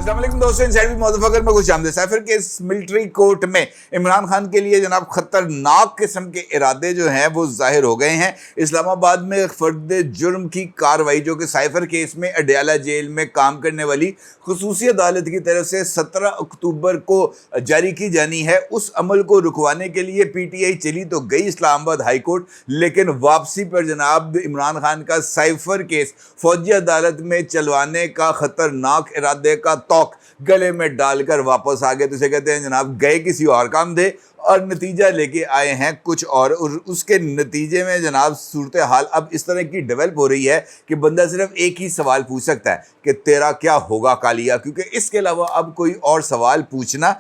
अस्सलाम वालेकुम दोस्तों, इंसाइड मुज़फ़्फ़र में खुश आमदीद। साइफर केस मिलिट्री कोर्ट में इमरान खान के लिए जनाब खतरनाक किस्म के इरादे जो हैं वो जाहिर हो गए हैं। इस्लामाबाद में फर्द जुर्म की कार्रवाई जो कि साइफर केस में अडयाला जेल में काम करने वाली खुसूसी अदालत की तरफ से 17 अक्टूबर को जारी की जानी है, उस अमल को रुकवाने के लिए PTI चली तो गई इस्लामाबाद हाई कोर्ट, लेकिन वापसी पर जनाब इमरान खान का साइफर केस फौजी अदालत में चलवाने का खतरनाक इरादे का तौक गले में डालकर वापस आ गए। तो इसे कहते हैं जनाब गए किसी और काम थे और नतीजा लेके आए हैं कुछ और उसके नतीजे में जनाब सूरत हाल अब इस तरह की डेवलप हो रही है कि बंदा सिर्फ एक ही सवाल पूछ सकता है कि तेरा क्या होगा कालिया, क्योंकि इसके अलावा अब कोई और सवाल पूछना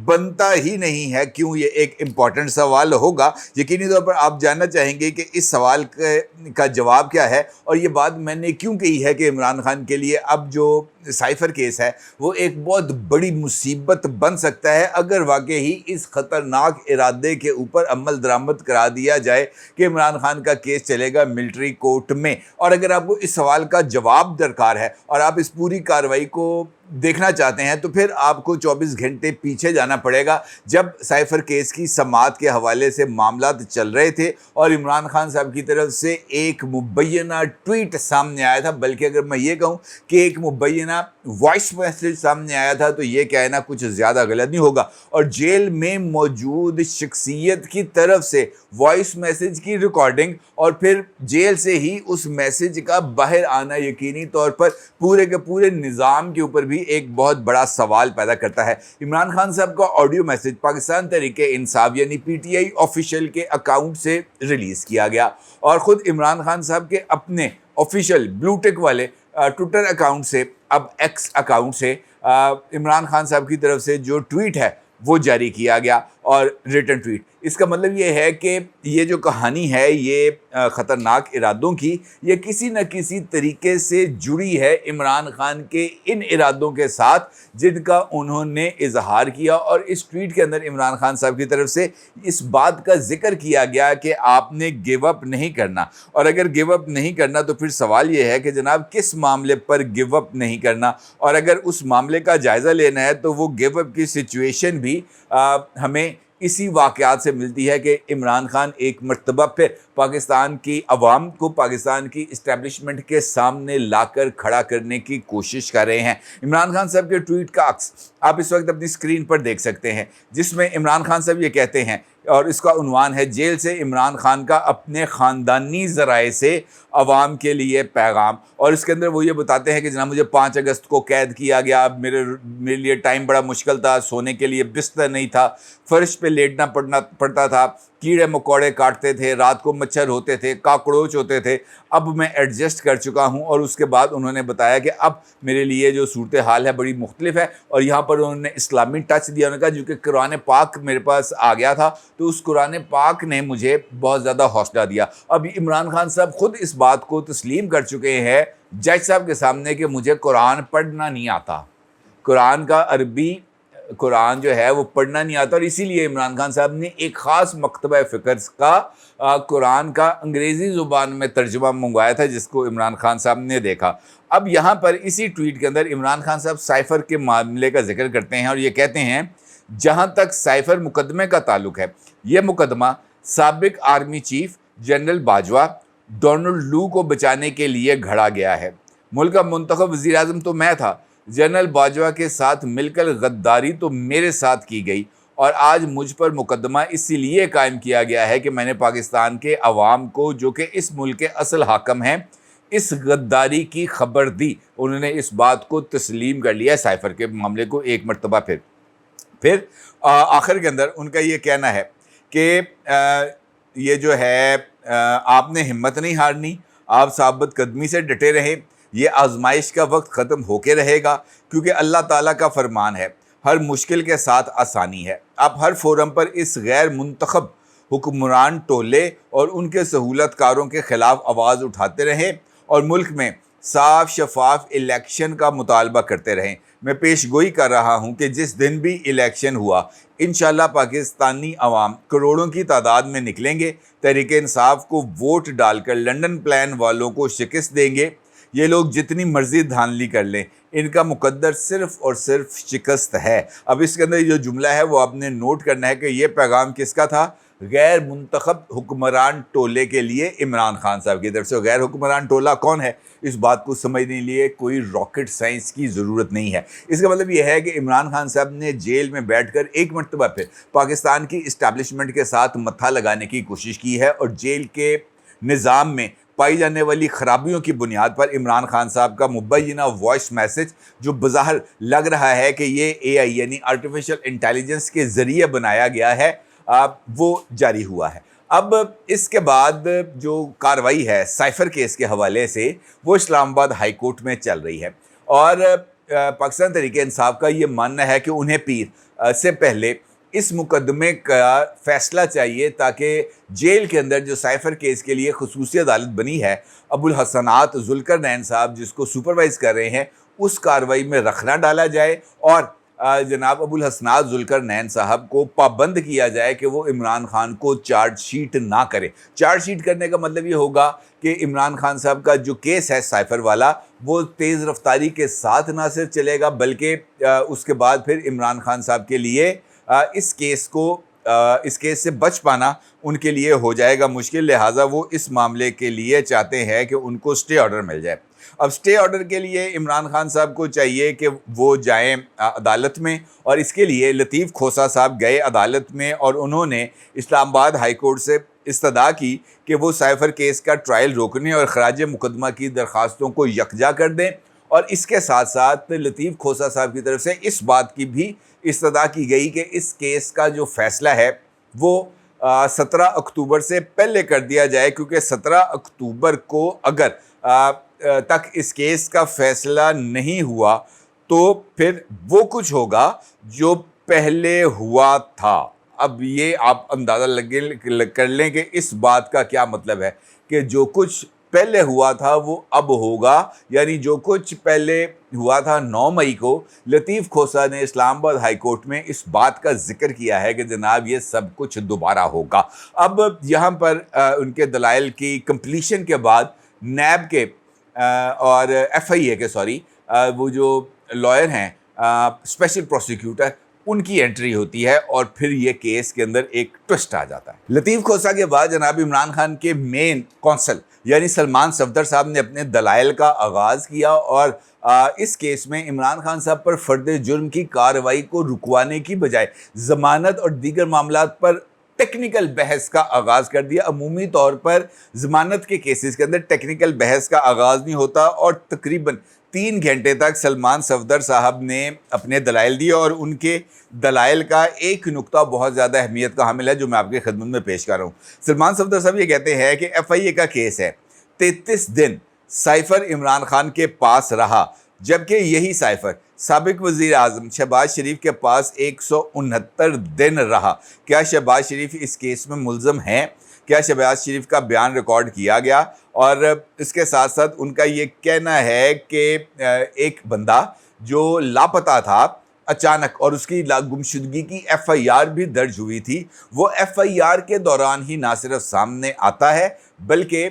बनता ही नहीं है। क्यों? ये एक इम्पॉर्टेंट सवाल होगा। यकीनी तौर पर आप जानना चाहेंगे कि इस सवाल का जवाब क्या है और ये बात मैंने क्यों कही है कि इमरान खान के लिए अब जो साइफर केस है वो एक बहुत बड़ी मुसीबत बन सकता है अगर वाकई ही इस खतरनाक इरादे के ऊपर अमल दरामद करा दिया जाए कि इमरान खान का केस चलेगा मिलिट्री कोर्ट में। और अगर आपको इस सवाल का जवाब दरकार है और आप इस पूरी कार्रवाई को देखना चाहते हैं तो फिर आपको 24 घंटे पीछे जाना पड़ेगा, जब साइफर केस की समाअत के हवाले से मामला चल रहे थे और इमरान खान साहब की तरफ से एक मुबैना ट्वीट सामने आया था, बल्कि अगर मैं ये कहूँ कि एक मुबैना वॉइस मैसेज सामने आया था तो ये कहना कुछ ज़्यादा गलत नहीं होगा। और जेल में मौजूद शख्सियत की तरफ से वॉइस मैसेज की रिकॉर्डिंग और फिर जेल से ही उस मैसेज का बाहर आना यकीनी तौर पर पूरे के पूरे निज़ाम के ऊपर भी एक बहुत बड़ा सवाल पैदा करता है। इमरान खान साहब का ऑडियो मैसेज पाकिस्तान तहरीक इंसाफ यानी PTI ऑफिशियल के अकाउंट से रिलीज़ किया गया और ख़ुद इमरान खान साहब के अपने ऑफिशियल ब्लू टिक वाले ट्विटर अकाउंट से, अब X अकाउंट से इमरान खान साहब की तरफ से जो ट्वीट है वो जारी किया गया और रिटन ट्वीट। इसका मतलब ये है कि ये जो कहानी है ये ख़तरनाक इरादों की, ये किसी न किसी तरीके से जुड़ी है इमरान खान के इन इरादों के साथ जिनका उन्होंने इजहार किया। और इस ट्वीट के अंदर इमरान खान साहब की तरफ से इस बात का जिक्र किया गया कि आपने गिव अप नहीं करना, और अगर गिव अप नहीं करना तो फिर सवाल ये है कि जनाब किस मामले पर गिव अप नहीं करना, और अगर उस मामले का जायज़ा लेना है तो वो गिव अप की सिचुएशन भी हमें इसी वाक़यात से मिलती है कि इमरान खान एक मर्तबा फिर पाकिस्तान की अवाम को पाकिस्तान की इस्टेब्लिशमेंट के सामने लाकर खड़ा करने की कोशिश कर रहे हैं। इमरान खान साहब के ट्वीट का अक्स आप इस वक्त अपनी स्क्रीन पर देख सकते हैं, जिसमें इमरान खान साहब ये कहते हैं, और इसका उन्वान है जेल से इमरान खान का अपने ख़ानदानी ज़राए से अवाम के लिए पैगाम। और इसके अंदर वो ये बताते हैं कि जनाब मुझे 5 अगस्त को कैद किया गया, मेरे लिए टाइम बड़ा मुश्किल था, सोने के लिए बिस्तर नहीं था, फ़र्श पे लेटना पड़ता था, कीड़े मकोड़े काटते थे, रात को मच्छर होते थे, काकड़ोच होते थे, अब मैं एडजस्ट कर चुका हूं। और उसके बाद उन्होंने बताया कि अब मेरे लिए जो सूरत हाल है बड़ी मुख्तलिफ है, और यहाँ पर उन्होंने इस्लामी टच दिया। उन्होंने कहा जो कि कुरान पाक मेरे पास आ गया था तो उस कुरान पाक ने मुझे बहुत ज़्यादा हौसला दिया। अब इमरान खान साहब खुद इस बात को तस्लीम कर चुके हैं जज साहब के सामने कि मुझे कुरान पढ़ना नहीं आता, कुरान का अरबी कुरान जो है वो पढ़ना नहीं आता, और इसीलिए इमरान खान साहब ने एक ख़ास मकतबा फ़िक्र का कुरान का अंग्रेज़ी ज़ुबान में तर्जुमा मंगवाया था, जिसको इमरान खान साहब ने देखा। अब यहाँ पर इसी ट्वीट के अंदर इमरान खान साहब साइफ़र के मामले का जिक्र करते हैं और ये कहते हैं, जहाँ तक साइफ़र मुकदमे का ताल्लुक़ है, ये मुकदमा साबिक army chief general Bajwa Donald लू को बचाने के लिए घड़ा गया है। मुल्क का मुंतखब वज़ीर-ए-आज़म तो मैं था, जनरल बाजवा के साथ मिलकर गद्दारी तो मेरे साथ की गई, और आज मुझ पर मुकदमा इसीलिए कायम किया गया है कि मैंने पाकिस्तान के अवाम को, जो कि इस मुल्क के असल हाकम हैं, इस गद्दारी की खबर दी। उन्होंने इस बात को तस्लीम कर लिया साइफ़र के मामले को एक मरतबा फिर आखिर के अंदर उनका ये कहना है कि ये जो है आपने हिम्मत नहीं हारनी, आप साबित कदमी से डटे रहें, ये आजमाइश का वक्त ख़त्म होके रहेगा, क्योंकि अल्लाह ताला का फरमान है हर मुश्किल के साथ आसानी है। आप हर फोरम पर इस गैर मुंतखब हुक्मरान टोले और उनके सहूलतकारों के ख़िलाफ़ आवाज़ उठाते रहें और मुल्क में साफ शफाफ इलेक्शन का मुतालबा करते रहें। मैं पेशगोई कर रहा हूँ कि जिस दिन भी इलेक्शन हुआ इंशाल्लाह पाकिस्तानी अवाम करोड़ों की तादाद में निकलेंगे, तहरीक इंसाफ को वोट डालकर लंदन प्लान वालों को शिकस्त देंगे। ये लोग जितनी मर्जी धांधली कर लें, ان کا مقدر صرف اور صرف شکست ہے۔ اب اس کے اندر جو جملہ ہے وہ آپ نے نوٹ کرنا ہے کہ یہ پیغام کس کا تھا؟ غیر منتخب حکمران ٹولے کے لیے عمران خان صاحب کی طرف سے۔ غیر حکمران ٹولہ کون ہے؟ اس بات کو سمجھنے کے لیے کوئی راکٹ سائنس کی ضرورت نہیں ہے۔ اس کا مطلب یہ ہے کہ عمران خان صاحب نے جیل میں بیٹھ کر ایک مرتبہ پھر پاکستان کی اسٹیبلشمنٹ کے ساتھ متھا لگانے کی کوشش کی ہے، اور جیل کے نظام میں پائی جانے والی خرابیوں کی بنیاد پر عمران خان صاحب کا مبینہ وائس میسج جو بظاہر لگ رہا ہے کہ یہ اے آئی یعنی آرٹیفیشل انٹیلیجنس کے ذریعے بنایا گیا ہے، وہ جاری ہوا ہے۔ اب اس کے بعد جو کارروائی ہے سائفر کیس کے حوالے سے وہ اسلام آباد ہائی کورٹ میں چل رہی ہے، اور پاکستان تحریک انصاف کا یہ ماننا ہے کہ انہیں پیر سے پہلے اس مقدمے کا فیصلہ چاہیے تاکہ جیل کے اندر جو سائفر کیس کے لیے خصوصی عدالت بنی ہے، ابو الحسنات ذوالقرنین صاحب جس کو سپروائز کر رہے ہیں، اس کارروائی میں رخ نہ ڈالا جائے، اور جناب ابو الحسنات ذوالقرنین صاحب کو پابند کیا جائے کہ وہ عمران خان کو چارج شیٹ نہ کرے۔ چارج شیٹ کرنے کا مطلب یہ ہوگا کہ عمران خان صاحب کا جو کیس ہے سائفر والا، وہ تیز رفتاری کے ساتھ نہ صرف چلے گا بلکہ اس کے بعد پھر عمران خان صاحب کے لیے اس کیس سے بچ پانا ان کے لیے ہو جائے گا مشکل، لہٰذا وہ اس معاملے کے لیے چاہتے ہیں کہ ان کو سٹے آرڈر مل جائے۔ اب سٹے آرڈر کے لیے عمران خان صاحب کو چاہیے کہ وہ جائیں عدالت میں، اور اس کے لیے لطیف کھوسہ صاحب گئے عدالت میں، اور انہوں نے اسلام آباد ہائی کورٹ سے استدعا کی کہ وہ سائفر کیس کا ٹرائل روکنے اور خراج مقدمہ کی درخواستوں کو یکجا کر دیں، اور اس کے ساتھ ساتھ لطیف کھوسہ صاحب کی طرف سے اس بات کی بھی استدعا کی گئی کہ اس کیس کا جو فیصلہ ہے وہ 17 اکتوبر سے پہلے کر دیا جائے، کیونکہ 17 اکتوبر کو اگر تک اس کیس کا فیصلہ نہیں ہوا تو پھر وہ کچھ ہوگا جو پہلے ہوا تھا۔ اب یہ آپ اندازہ کر لیں کہ اس بات کا کیا مطلب ہے کہ جو کچھ پہلے ہوا تھا وہ اب ہوگا، یعنی جو کچھ پہلے ہوا تھا 9 مئی کو، لطیف کھوسہ نے اسلام آباد ہائی کورٹ میں اس بات کا ذکر کیا ہے کہ جناب یہ سب کچھ دوبارہ ہوگا۔ اب یہاں پر ان کے دلائل کی کمپلیشن کے بعد نیب کے اور ایف آئی اے کے وہ جو لائر ہیں اسپیشل پروسیکیوٹر، ان کی انٹری ہوتی ہے، اور پھر یہ کیس کے اندر ایک ٹوسٹ آ جاتا ہے۔ لطیف کھوسہ کے بعد جناب عمران خان کے مین کونسل یعنی سلمان صفدر صاحب نے اپنے دلائل کا آغاز کیا، اور اس کیس میں عمران خان صاحب پر فرد جرم کی کارروائی کو رکوانے کی بجائے ضمانت اور دیگر معاملات پر ٹیکنیکل بحث کا آغاز کر دیا۔ عمومی طور پر ضمانت کے کیسز کے اندر ٹیکنیکل بحث کا آغاز نہیں ہوتا، اور تقریباً 3 گھنٹے تک سلمان صفدر صاحب نے اپنے دلائل دیے، اور ان کے دلائل کا ایک نقطہ بہت زیادہ اہمیت کا حامل ہے جو میں آپ کے خدمت میں پیش کر رہا ہوں۔ سلمان صفدر صاحب یہ کہتے ہیں کہ ایف آئی اے کا کیس ہے 33 دن سائفر عمران خان کے پاس رہا، جبکہ یہی سائفر سابق وزیر اعظم شہباز شریف کے پاس 169 دن رہا۔ کیا شہباز شریف اس کیس میں ملزم ہیں؟ کیا شہباز شریف کا بیان ریکارڈ کیا گیا؟ اور اس کے ساتھ ساتھ ان کا یہ کہنا ہے کہ ایک بندہ جو لاپتہ تھا اچانک، اور اس کی گمشدگی کی ایف آئی آر بھی درج ہوئی تھی، وہ ایف آئی آر کے دوران ہی نہ صرف سامنے آتا ہے بلکہ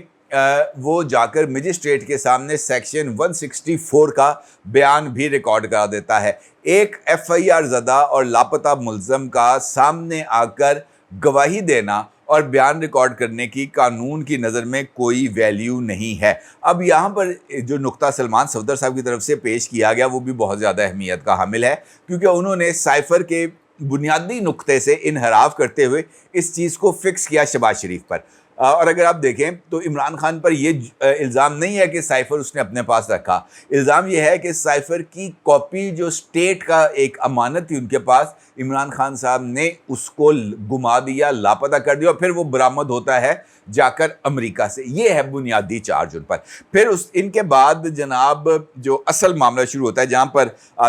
وہ جا کر مجسٹریٹ کے سامنے سیکشن 164 کا بیان بھی ریکارڈ کرا دیتا ہے۔ ایک ایف آئی آر زدہ اور لاپتہ ملزم کا سامنے آ کر گواہی دینا اور بیان ریکارڈ کرنے کی قانون کی نظر میں کوئی ویلیو نہیں ہے۔ اب یہاں پر جو نقطہ سلمان صفدر صاحب کی طرف سے پیش کیا گیا وہ بھی بہت زیادہ اہمیت کا حامل ہے، کیونکہ انہوں نے سائفر کے بنیادی نقطے سے انحراف کرتے ہوئے اس چیز کو فکس کیا شہباز شریف پر۔ اور اگر آپ دیکھیں تو عمران خان پر یہ الزام نہیں ہے کہ سائفر اس نے اپنے پاس رکھا، الزام یہ ہے کہ سائفر کی کاپی جو اسٹیٹ کا ایک امانت تھی ان کے پاس، عمران خان صاحب نے اس کو گما دیا، لاپتہ کر دیا، اور پھر وہ برآمد ہوتا ہے جا کر امریکہ سے۔ یہ ہے بنیادی چارج ان پر۔ پھر ان کے بعد جناب جو اصل معاملہ شروع ہوتا ہے، جہاں پر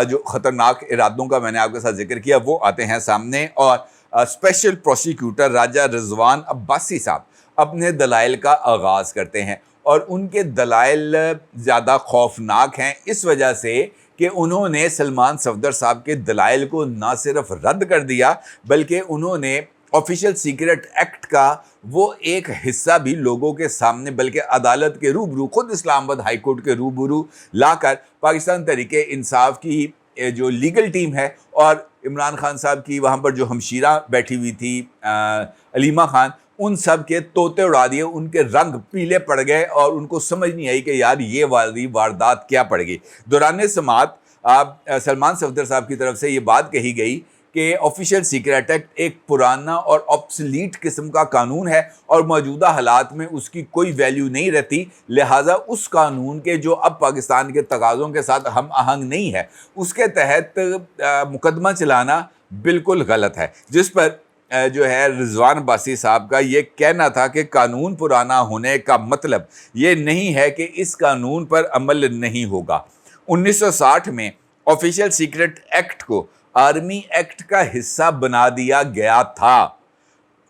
جو خطرناک ارادوں کا میں نے آپ کے ساتھ ذکر کیا وہ آتے ہیں سامنے، اور اسپیشل پروسیکیوٹر راجہ رضوان عباسی صاحب اپنے دلائل کا آغاز کرتے ہیں، اور ان کے دلائل زیادہ خوفناک ہیں اس وجہ سے کہ انہوں نے سلمان صفدر صاحب کے دلائل کو نہ صرف رد کر دیا بلکہ انہوں نے ऑफिशियल सीक्रेट एक्ट का वो एक हिस्सा भी लोगों के सामने बल्कि अदालत के रूबरू, खुद इस्लामाबाद हाई कोर्ट के रूबरू लाकर पाकिस्तान तहरीक इंसाफ की जो लीगल टीम है और इमरान खान साहब की वहाँ पर जो हमशीरा बैठी हुई थी अलीमा खान, उन सब के तोते उड़ा दिए, उनके रंग पीले पड़ गए और उनको समझ नहीं आई कि यार ये वाली वारदात क्या पड़ गई। दौरान समाअत सलमान सफदर साहब की तरफ से ये बात कही गई कि ऑफिशियल सीक्रेट एक्ट एक पुराना और ऑब्सलीट किस्म का कानून है और मौजूदा हालात में उसकी कोई वैल्यू नहीं रहती, लिहाजा उस कानून के जो अब पाकिस्तान के तकाज़ों के साथ हम आहंग नहीं है, उसके तहत मुकदमा चलाना बिल्कुल गलत है। जिस पर जो है रिजवान अब्बासी साहब का ये कहना था कि कानून पुराना होने का मतलब ये नहीं है कि इस कानून पर अमल नहीं होगा। 1960 में ऑफिशियल सीक्रेट एक्ट को आर्मी एक्ट का हिस्सा बना दिया गया था।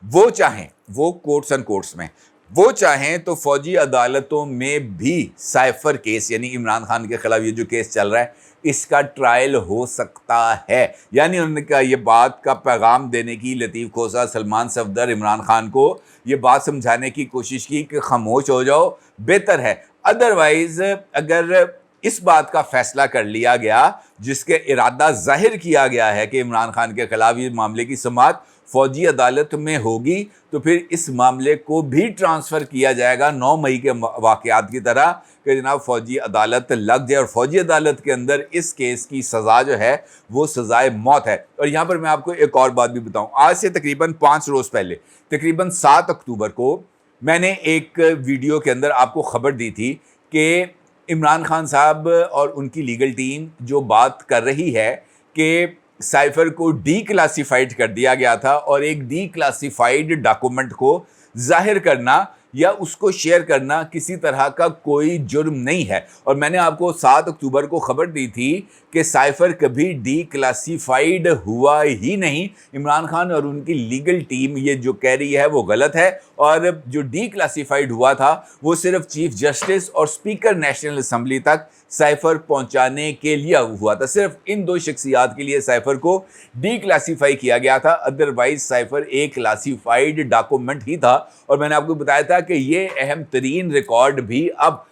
वो चाहें, वो कोर्ट्स एंड कोर्ट्स में, वो चाहें तो फौजी अदालतों में भी साइफर केस यानी इमरान खान के खिलाफ ये जो केस चल रहा है इसका ट्रायल हो सकता है। यानी उनका ये बात का पैगाम देने की लतीफ़ खोसा सलमान सफदर इमरान खान को ये बात समझाने की कोशिश की कि खामोश हो जाओ, बेहतर है। अदरवाइज़ अगर इस बात का फैसला कर लिया गया जिसके इरादा जाहिर किया गया है कि इमरान खान के खिलाफ ये मामले की समाअत फौजी अदालत में होगी, तो फिर इस मामले को भी ट्रांसफ़र किया जाएगा 9 मई के वाक़यात की तरह कि जनाब फौजी अदालत लग जाए और फौजी अदालत के अंदर इस केस की सज़ा जो है वो सज़ाए मौत है। और यहाँ पर मैं आपको एक और बात भी बताऊँ, आज से तकरीबन 5 रोज़ पहले, तकरीबन 7 अक्टूबर को मैंने एक वीडियो के अंदर आपको ख़बर दी थी कि इमरान खान साहब और उनकी लीगल टीम जो बात कर रही है कि साइफर को डी क्लासीफाइड कर दिया गया था और एक डी क्लासीफाइड डॉक्यूमेंट को जाहिर करना या उसको शेयर करना किसी तरह का कोई जुर्म नहीं है। और मैंने आपको 7 अक्टूबर को खबर दी थी कि साइफर कभी डी क्लासीफाइड हुआ ही नहीं। इमरान खान और उनकी लीगल टीम ये जो कह रही है वो गलत है और जो डी क्लासीफाइड हुआ था वो सिर्फ चीफ जस्टिस और स्पीकर नेशनल असम्बली तक साइफर पहुंचाने के लिए हुआ था। सिर्फ इन 2 शख्सियात के लिए साइफर को डी क्लासीफाई किया गया था, अदरवाइज साइफर एक क्लासीफाइड डॉक्यूमेंट ही था। और मैंने आपको बताया था कि ये अहम तरीन रिकॉर्ड भी अब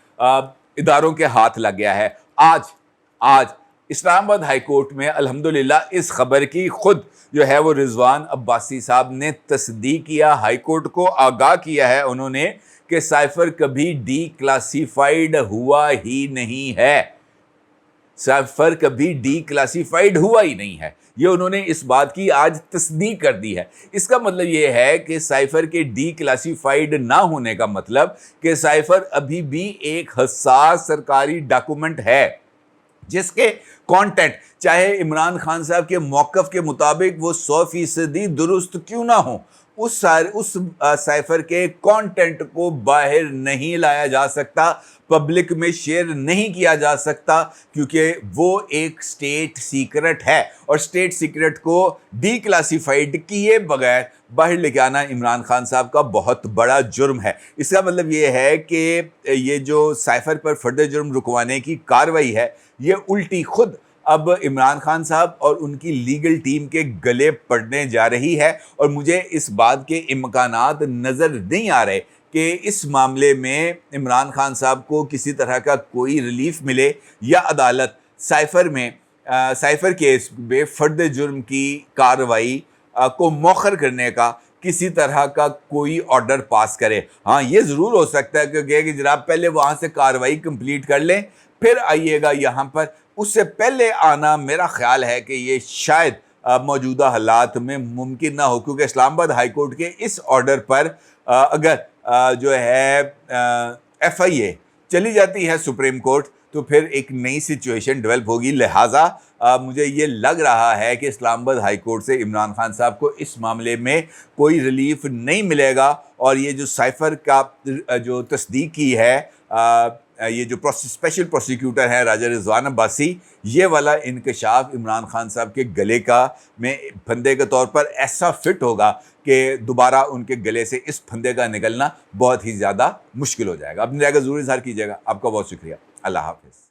इदारों के हाथ लग गया है। आज इस्लामाबाद हाई कोर्ट में अल्हम्दुलिल्लाह इस खबर की खुद जो है वो रिजवान अब्बासी साहब ने तस्दीक किया, हाई कोर्ट को आगाह किया है उन्होंने कि साइफर कभी डी क्लासीफाइड हुआ ही नहीं है। साइफर कभी डी क्लासीफाइड हुआ ही नहीं है, ये उन्होंने इस बात की आज तस्दीक कर दी है। इसका मतलब ये है कि साइफर के डी क्लासीफाइड ना होने का मतलब कि साइफर अभी भी एक हसास सरकारी डॉक्यूमेंट है जिसके कंटेंट चाहे इमरान खान साहब के मौक़िफ़ के मुताबिक वो 100% दुरुस्त क्यों ना हो, उस साइफर के कंटेंट को बाहर नहीं लाया जा सकता, पब्लिक में शेयर नहीं किया जा सकता, क्योंकि वो एक स्टेट सीक्रेट है और स्टेट सीक्रेट को डी क्लासीफाइड किए बगैर बाहर लेके आना इमरान खान साहब का बहुत बड़ा जुर्म है। इसका मतलब ये है कि ये जो साइफर पर फर्दर जुर्म रुकवाने की कार्रवाई है ये उल्टी खुद अब इमरान खान साहब और उनकी लीगल टीम के गले पड़ने जा रही है। और मुझे इस बात के इम्कानात नज़र नहीं आ रहे कि इस मामले में इमरान खान साहब को किसी तरह का कोई रिलीफ मिले या अदालत साइफर केस में फर्द जुर्म की कार्रवाई को मौखर करने का किसी तरह का कोई ऑर्डर पास करे। हाँ, ये ज़रूर हो सकता है कि जनाब पहले वहाँ से कार्रवाई कंप्लीट कर लें फिर आइएगा यहाँ पर। उससे पहले आना मेरा ख्याल है कि ये शायद मौजूदा हालात में मुमकिन ना हो, क्योंकि इस्लामाबाद हाई कोर्ट के इस ऑर्डर पर अगर जो है FIA चली जाती है सुप्रीम कोर्ट तो फिर एक नई सिचुएशन डेवलप होगी। लिहाजा मुझे ये लग रहा है कि इस्लामाबाद हाई कोर्ट से इमरान खान साहब को इस मामले में कोई रिलीफ नहीं मिलेगा। और ये जो साइफर का जो तस्दीक की है ये जो स्पेशल प्रोसिक्यूटर है राजा रिजवान अब्बासी, ये वाला इंकशाफ इमरान खान साहब के गले का में फंदे के तौर पर ऐसा फिट होगा कि दोबारा उनके गले से इस फंदे का निकलना बहुत ही ज़्यादा मुश्किल हो जाएगा। अपनी राय का ज़रूर इज़हार कीजिएगा। आपका बहुत शुक्रिया। अल्लाह हाफ़िज़।